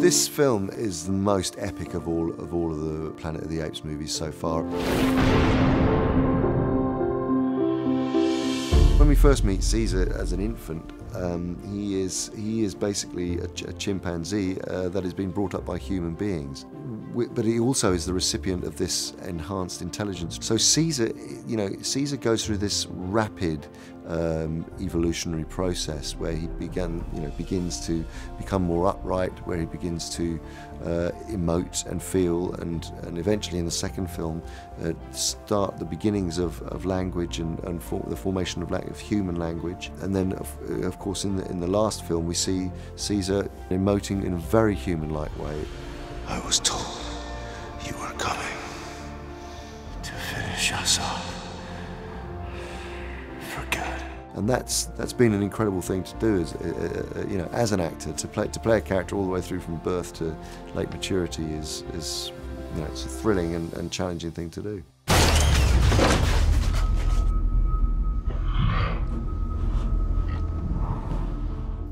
This film is the most epic of all of the Planet of the Apes movies so far. When we first meet Caesar as an infant, he is basically a chimpanzee that has been brought up by human beings. But he also is the recipient of this enhanced intelligence. So Caesar, Caesar goes through this rapid evolutionary process where he begins to become more upright, where he begins to emote and feel, and eventually in the second film start the beginnings of language and the formation of human language. And then of course in the last film we see Caesar emoting in a very human-like way. I was told you were coming to finish us off for good. And that's been an incredible thing to do as an actor, to play a character all the way through from birth to late maturity is it's a thrilling and challenging thing to do.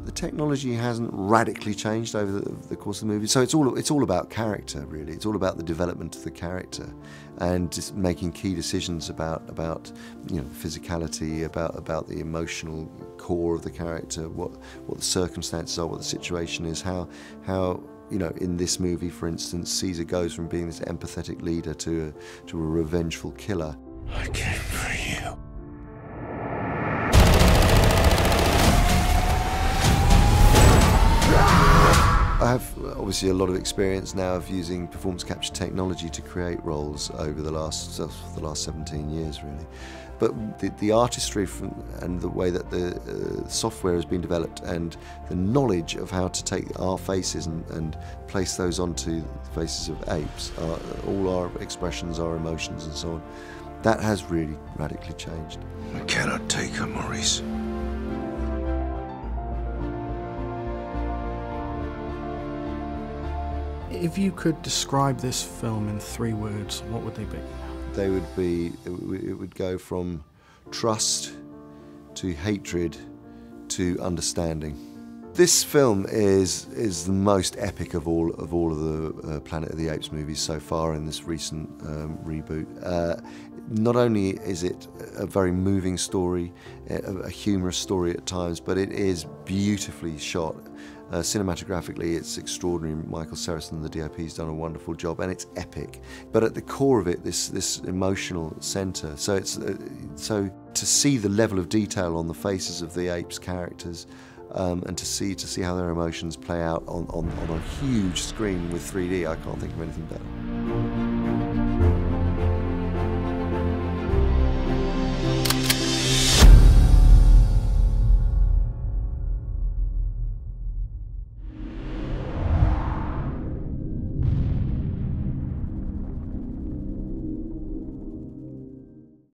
The technology hasn't radically changed over the course of the movie, so it's all about character, really. It's all about the development of the character and just making key decisions about physicality, about the emotional core of the character, what the circumstances are, what the situation is, how in this movie, for instance, Caesar goes from being this empathetic leader to a revengeful killer. I came for you. I have obviously a lot of experience now of using performance capture technology to create roles over the last 17 years, really. But the artistry and the way that the software has been developed and the knowledge of how to take our faces and place those onto the faces of apes, all our expressions, our emotions and so on, that has really radically changed. I cannot take her, Maurice. If you could describe this film in 3 words, what would they be? They would be, it would go from trust to hatred to understanding. This film is the most epic of all of the Planet of the Apes movies so far in this recent reboot. Not only is it a very moving story, a humorous story at times, but it is beautifully shot. Cinematographically, it's extraordinary. Michael Saracen, the DOP, has done a wonderful job, and it's epic. But at the core of it, this emotional centre. So so to see the level of detail on the faces of the apes' characters, and to see how their emotions play out on a huge screen with 3D, I can't think of anything better.